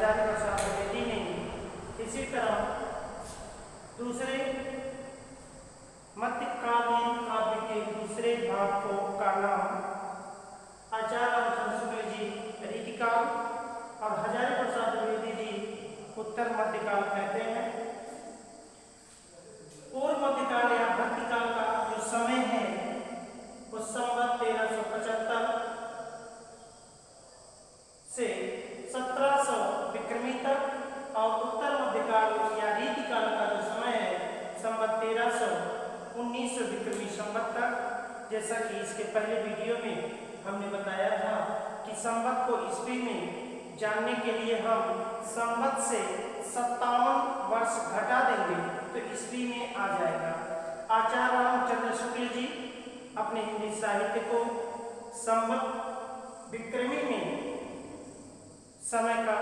हजारी प्रसाद द्विवेदी ने इसी तरह दूसरे मध्यकालीन काव्य के दूसरे भाग को का नाम आचार्य रामचंद्र शुक्ल जी रीतिकाल और हजारी प्रसाद द्विवेदी जी उत्तर मध्यकाल कहते हैं। पूर्व मध्यकाल या भक्तिकाल का जो समय है वो संवत 1375 से 1700 विक्रमी तक और उत्तर मध्यकाल या रीतिकाल का जो समय है संवत 1900 विक्रमी संवत तक। जैसा कि इसके पहले वीडियो में हमने बताया था कि संवत को ईस्वी में जानने के लिए हम संवत से 57 वर्ष घटा देंगे तो ईस्वी में आ जाएगा। आचार्य रामचंद्र शुक्ल जी अपने हिंदी साहित्य को संवत विक्रमी में समय का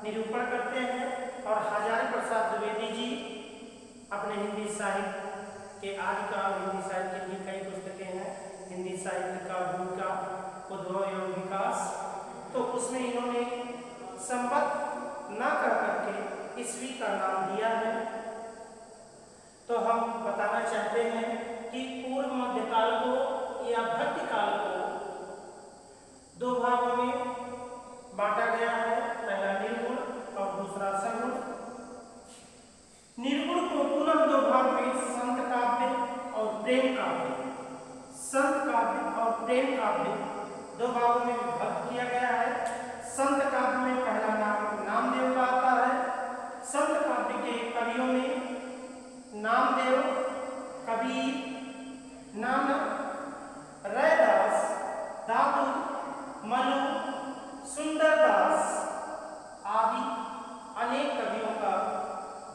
निरूपण करते हैं और हजारी प्रसाद द्विवेदी जी अपने हिंदी साहित्य के आदिकाल, हिंदी साहित्य की कई पुस्तकें हैं, हिंदी साहित्य का भूमिका, उद्भव एवं विकास, तो उसमें इन्होंने संवत न कर करके ईस्वी का नाम दिया है। तो हम बताना चाहते हैं कि पूर्व मध्यकाल को या भक्तिकाल को दो भागों में बांटा गया है, पहला निर्गुण और दूसरा सगुण। निर्गुण को पुनः दो भाग में संत काव्य और प्रेम काव्य, संत काव्य और प्रेम काव्य दो भागों में विभक्त किया गया है। संत काव्य में पहला नाम नामदेव का आता है। संत काव्य के कवियों में नामदेव, कबीर, नानक, रैदास, दादू, मनु, सुंदरदास आदि अनेक कवियों का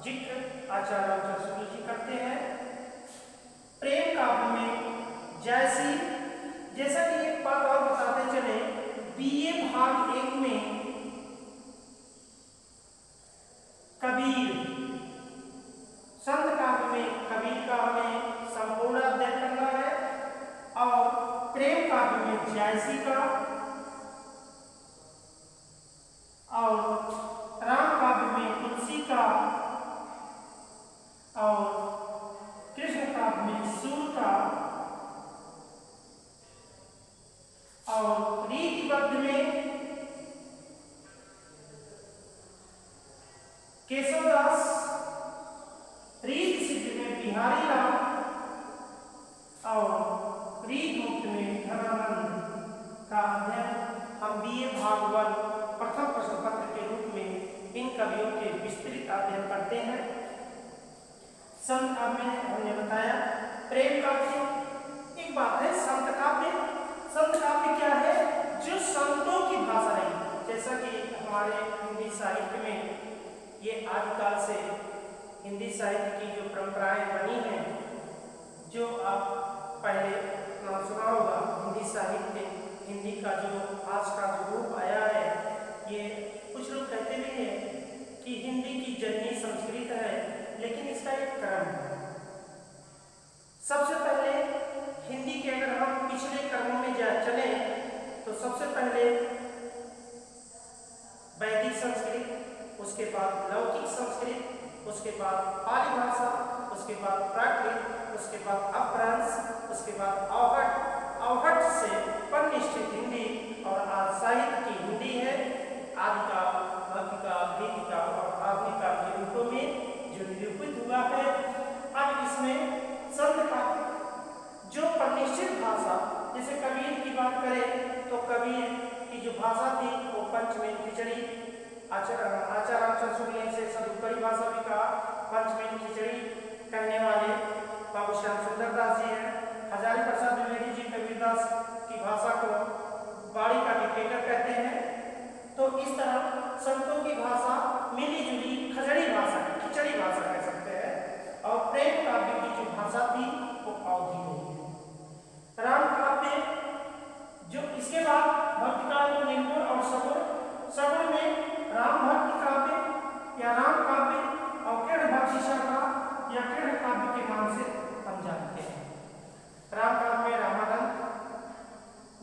जिक्र आचार्य रामचंद्र शुक्ल जी करते हैं। प्रेम काव्य में जैसा कि एक बात और बताते चले, बीए भाग 1 में कबीर, संत काव्य में कबीर का हमें संपूर्ण अध्ययन करना है और प्रेम काव्य में जायसी का और राम काव्य में तुलसी का और कृष्ण काव्य में सूर का और रीतिबद्ध में केशवदास, रीत सिद्ध में बिहारी लाल और रीत मुक्त में धनानंद का अध्ययन हम बीए भाग 1 प्रथम प्रश्न पत्र के रूप में इन कवियों के विस्तृत अध्ययन करते हैं। संत काव्य में हमने बताया, प्रेम काव्य एक बात है। संत काव्य क्या है? जो संतों की भाषा रही, जैसा कि हमारे हिंदी साहित्य में ये आदिकाल से हिंदी साहित्य की जो परंपराएं बनी हैं, जो आप पहले नाम सुना होगा, हिंदी साहित्य, हिंदी का जो आज का जो रूप आया है, ये कुछ लोग कहते भी हैं कि हिंदी की जननी संस्कृत है, लेकिन इसका एक क्रम है। सबसे पहले हिंदी के अगर हम पिछले क्रमों में चले तो सबसे पहले वैदिक संस्कृत, उसके बाद लौकिक संस्कृत, उसके बाद पाली भाषा, उसके बाद प्राकृत, उसके बाद अपभ्रंश, उसके बाद अवहट से परिनिष्ठित हिंदी और आज साहित्य की हिंदी है। आदिकाल, मध्यकाल, रीतिकाल और आधुनिक काल के रूपों में जो निरूपित हुआ है। अब इसमें संत का जो परिनिष्ठित भाषा, जैसे कबीर की बात करें तो कबीर की जो भाषा थी वो पंचमेल खिचड़ी, आचार्य रामचंद्र शुक्ल ने इसे सदुपरी भाषा भी कहा। पंचमेल खिचड़ी कहने वाले बाबू श्याम सुंदरदास जी हैं। हजारी प्रसाद द्विवेदी जी कबीरदास की भाषा को बाड़ी का डिक्टेटर कहते हैं। तो इस तरह संतों की भाषा मिली जुली खिचड़ी भाषा कह सकते हैं। और प्रेम काव्य की जो भाषा थी वो अवधि हुई है। राम काव्य जो इसके बाद भक्तिकाल को निर्गुण और सगुण में राम भक्ति काव्य या राम काव्य और कृष्ण भक्ति शाखा या कृष्ण काव्य के नाम से हम जानते हैं। राम काव्य में रामानंद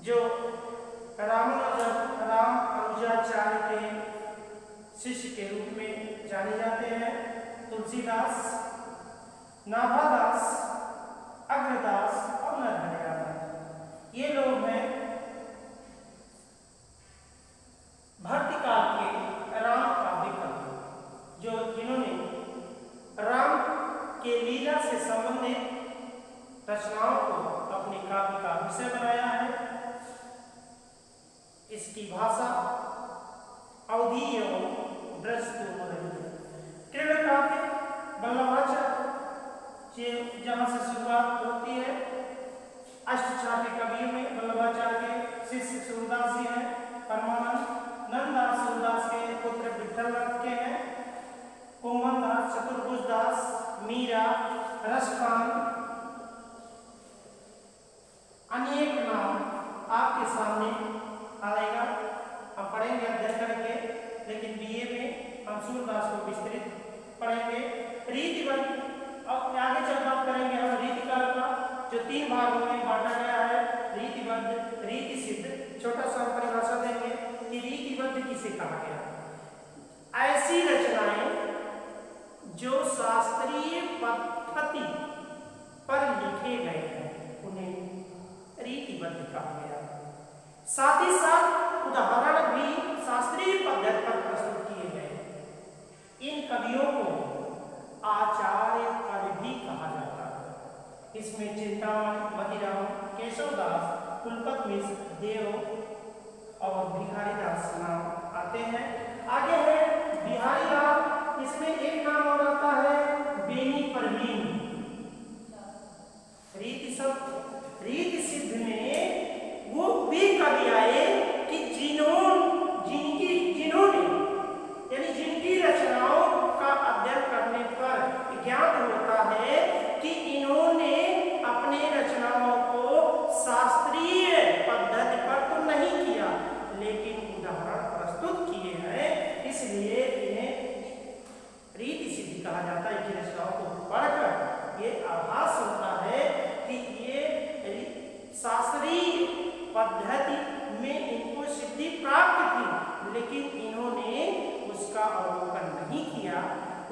जो राम अनुजाचार्य के शिष्य के रूप में जाने जाते हैं। तुलसीदास, नाभादास, अग्रदास और नरहरिदास, ये लोग हैं भक्ति काल के राम काव्य कवि, जो जिन्होंने राम के लीला से संबंधित रचनाओं को अपने काव्य का विषय बनाया है। इसकी भाषा अवधी एवं ब्रज पूर्व रही है। क्रीड़ा काव्य वल्लभाचार्य जहाँ से शुरुआत होती है, अष्टछापी कवियों में वल्लभाचार्य के शिष्य सूरदास जी हैं, परमानंद नंददास सूरदास के पुत्र विठल दत्त के हैं, कुंभनदास, चतुर्भुजदास, मीरा, रसखान, अनेक नाम आपके सामने आएगा, हम पढ़ेंगे अध्ययन करके, लेकिन बीए में हम सूरदास को विस्तृत पढ़ेंगे। रीतिबद्ध और आगे जब बात करेंगे हम रीतिकाल का, जो 3 भागों में बांटा गया है, रीतिबद्ध, रीति सिद्ध। छोटा सा परिभाषा देंगे कि रीतिबद्ध किसे कहा गया। ऐसी रचनाएं जो शास्त्रीय पद्धति पर लिखे गए हैं उन्हें रीतिबद्ध कहा गया। साथ ही साथ उदाहरण भी शास्त्रीय पद्धति पर प्रस्तुत किए गए। इन कवियों को आचार्य कवि भी कहा जाता है। इसमें चिंतामणि, मतिराम, केशवदास, कुलपत मिश्र, देव और बिहारीदास नाम आते हैं। आगे है बिहारीलाल, इसमें एक नाम और आता है बेनी परवीन। रीति सिद्ध में वो भी कवि आए कि जिनकी रचनाओं का अध्ययन करने पर ज्ञात होता है कि इन्होंने अपने रचनाओं को शास्त्रीय पद्धति पर तो नहीं किया, लेकिन उदाहरण प्रस्तुत किए हैं, इसलिए इन्हें रीति सिद्ध कहा जाता है। कि रचनाओं को पढ़कर ये आभास होता है कि ये शास्त्रीय पद्धति में इनको सिद्धि प्राप्त थी, लेकिन इन्होंने उसका अवलोकन नहीं किया,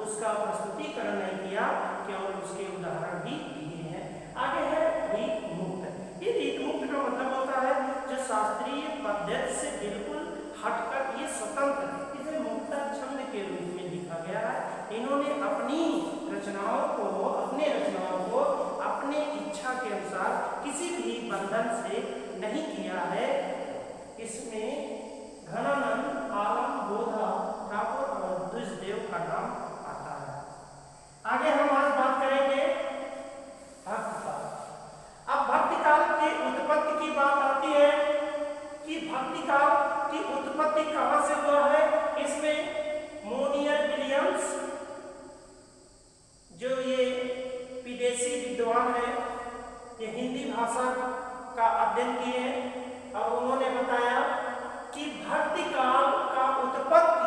उसका प्रस्तुतिकरण नहीं किया, केवल उसके उदाहरण भी दिए हैं। आगे है रीत मुक्त। ये रीत मुक्त का मतलब होता है जो शास्त्रीय पद्धति से बिल्कुल हटकर ये स्वतंत्र, इसे मुक्ता छंद के रूप में लिखा गया है। इन्होंने अपनी रचनाओं को अपने इच्छा के अनुसार किसी भी बंधन से नहीं किया है। इसमें घनानंद, आलम, बोधा, ठाकुर और दुष्देव का नाम आता है। आगे हम आज बात करेंगे भक्ति काल। अब भक्ति काल की उत्पत्ति की बात आती है कि भक्ति काल की उत्पत्ति कहां से हुआ है। इसमें मोनियर विलियम्स, जो ये विदेशी विद्वान है, ये हिंदी भाषा का अध्ययन किए हैं और उन्होंने बताया कि भक्ति काल का उत्पत्ति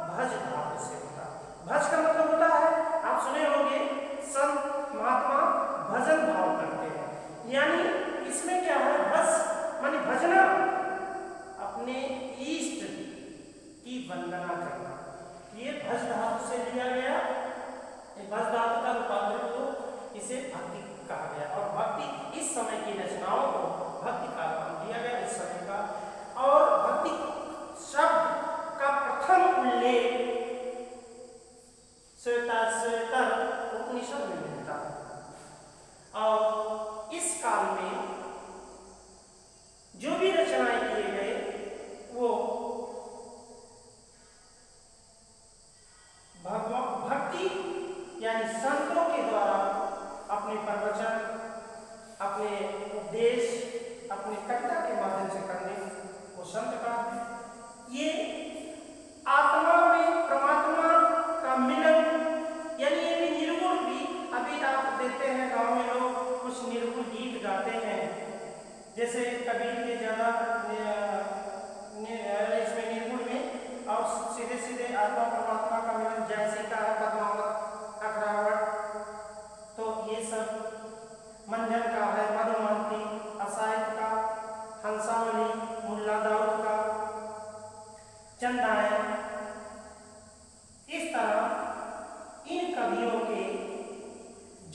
भज धातु से होता है। भज का मतलब होता है, आप सुने होंगे, संत महात्मा भजन भाव करते हैं, यानी इसमें क्या है, भज माने भजना, अपने इष्ट की वंदना करना। ये भज धातु से लिया गया, भज धातु का रूपांतरण को इसे भक्ति कहा गया। और भक्ति इस समय की रचनाओं को भक्ति का नाम दिया गया, इस समय का। और भक्ति शब्द का प्रथम उल्लेख श्वेताश्वेतर उपनिषद में मिलता है। और इस काल में जो भी रचनाएं किए गए वो भक्ति यानी संतों के द्वारा अपने प्रवचन, अपने उपदेश, अपने कविता के माध्यम से करने वो संत का। ये आत्मा में परमात्मा का मिलन, यानी ये भी निर्गुण भी। अभी आप देखते हैं गांव में लोग कुछ निर्गुण गीत गाते हैं, जैसे कबीर के ज्यादा इसमें निर्गुण में, और सीधे सीधे आत्मा परमात्मा का मिलन, जैसे का पद्मावत, अखरावट, तो ये सब मंजन का है, मधुमंती, असायत का, हंसावली, मुल्ला दाऊद का, चंदायन,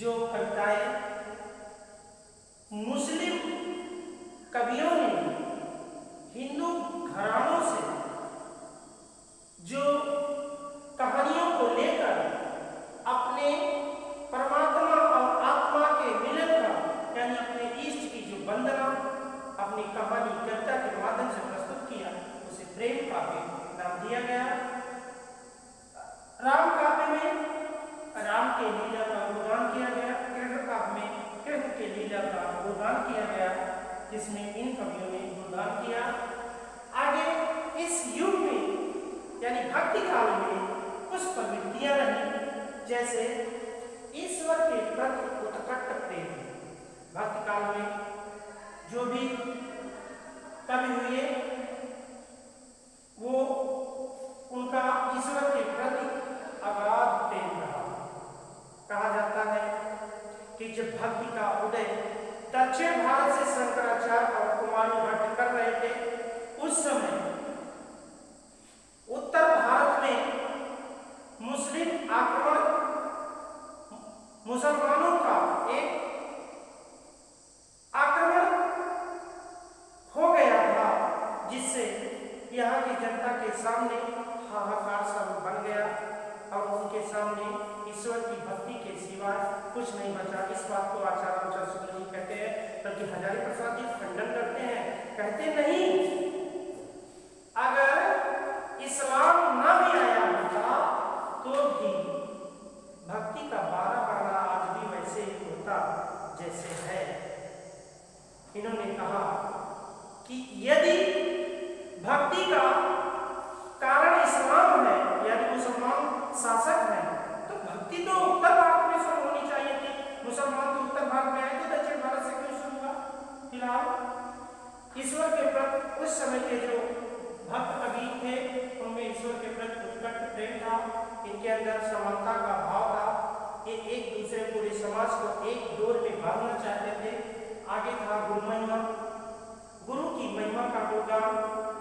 जो कविताएं मुस्लिम कवियों ने हिंदू घरानों से जो कहानियों को लेकर अपने परमात्मा और आत्मा के मिलन का यानी अपने इष्ट की जो वंदना अपनी कहानी कविता के माध्यम से प्रस्तुत किया, उसे प्रेम काव्य नाम दिया गया। राम काव्य में राम के लीला का गुणगान किया गया, कृष्ण काव्य में कृष्ण के लीला का गुणगान किया गया, जिसमें इन कवियों ने गुणगान किया। आगे इस युग में यानी भक्ति काल में कुछ प्रवृत्तियां रही, जैसे ईश्वर के प्रति उत्कट प्रेम। भक्ति काल में जो भी कवि हुए वो उनका ईश्वर के प्रति अगाध प्रेम रहा। कहा जाता है कि जब भक्ति का उदय दक्षिण भारत से शंकराचार्य और कुमारी भट्ट कर रहे थे, उस समय उत्तर भारत में मुस्लिम आक्रमण मुसलमानों का एक आक्रमण हो गया था, जिससे यहाँ की जनता के सामने हाहाकार सा बन गया और उनके सामने ईश्वर की भक्ति के सिवा कुछ नहीं बचा। इस बात को आचार्य रामचंद्र शुक्ल जी कहते हैं, बल्कि हजारी प्रसाद जी खंडन करते हैं, कहते नहीं अगर इस्लाम ना भी आया होता तो भी भक्ति का 12 पहरा आज भी वैसे ही होता जैसे है। इन्होंने कहा कि यदि भक्ति का कारण इस्लाम है यानी मुसलमान शासक है, तो भक्ति तो उत्तर भारत में शुरू होनी चाहिए थी। मुसलमान तो उत्तर भारत में आए थे, दक्षिण भारत से क्यों शुरू हुआ? फिलहाल ईश्वर के प्रति उस समय के जो भक्त कवि थे उनमें ईश्वर के प्रति उत्कट प्रेम था, इनके अंदर समानता का भाव था, ये एक दूसरे पूरे समाज को एक डोर में बांधना चाहते थे। आगे था गुरु महिमा, गुरु की महिमा का गुणगान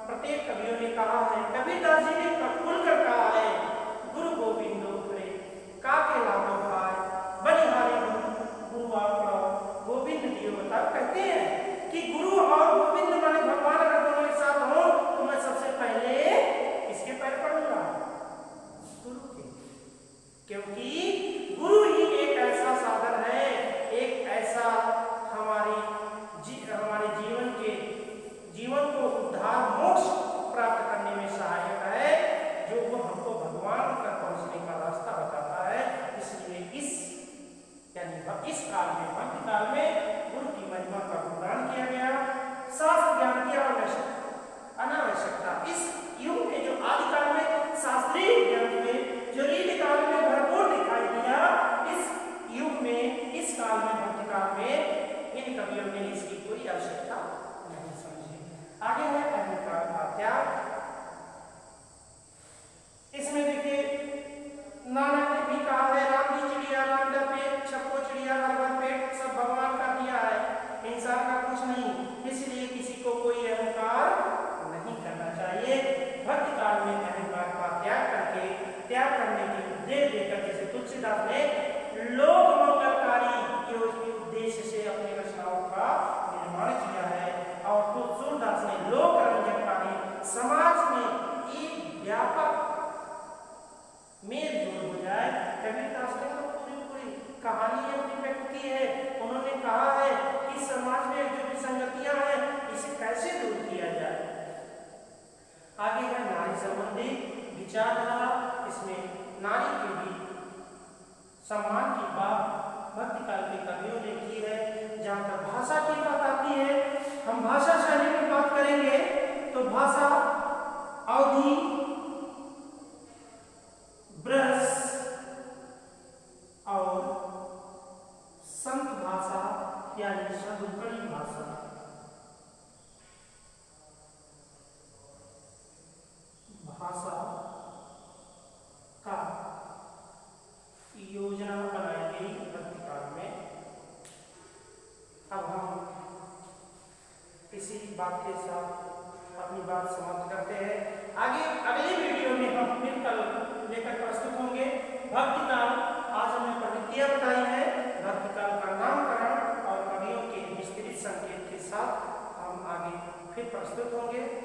प्रत्येक कवियों ने कहा है। कबीरदास जी ने खुलकर कहा है, गुरु गोविंदो खुले काके लाभो खाए बलिहारी गुरु आपड़ा गोविंद दियो बता। कहते हैं कि गुरु और गोविंद माने भगवान अगर दोनों एक साथ हो तो मैं सबसे पहले किसके पैर पड़ूंगा? गुरु के, क्योंकि गुरु ही एक ऐसा साधन है, एक ऐसा हमारे जीवन को उद्धार मोक्ष प्राप्त करने में सहायक है, जो वो हमको भगवान तक पहुंचने का रास्ता बताता है। इसलिए इस काल में भक्ति काल में गुरु की महिमा का गुणगान किया गया। शास्त्र ज्ञान की अनावश्यकता इस युग में जो आदि काल में शास्त्रीय ज्ञान में जो रीति काल में भरपूर दिखाई दिया, इस युग में इस काल में भक्ति काल में इन कवियों ने इसकी कोई आवश्यकता नहीं समझी। आगे है अहंकार का त्याग। इसमें देखिए नानक ने भी कहा है, राम की चिड़िया राम का पेट, सबको चिड़िया भर पेट, सब भगवान का दिया है, इंसान का कुछ नहीं, इसलिए किसी को कोई अहंकार नहीं करना चाहिए। भक्ति काल में अहंकार का त्याग करने की उपदेश देकर, जैसे तुलसीदास ने लोक मंगलकारी उद्देश्य से अपनी रचनाओं का निर्माण किया है, और सूरदास ने लोक रंजनकारी समाज में एक व्यापक मेल जोल हो जाए। कबीरदास ने तो पूरी कहानी अपनी व्यक्त की है। उन्होंने कहा है कि समाज में जो विसंगतियां हैं इसे कैसे दूर किया जाए। आगे है नारी संबंधी विचारधारा। इसमें नारी के भी सम्मान की बात भक्ति काल के कवियों ने की है। जहाँ तक भाषा की बात आती है, हम भाषा शैली में बात करेंगे तो भाषा अवधी, ब्रज और संत भाषा यानी साधुकरी भाषा। भाषा का योजना बनाई गई भक्ति काल में। अब हम इसी बात के साथ अपनी बात समाप्त करते हैं। आगे अगली वीडियो में हम फिर कल लेकर प्रस्तुत होंगे भक्ति काल। आज हमने प्रवृत्तियां बताई है। प्रस्तुत होंगे।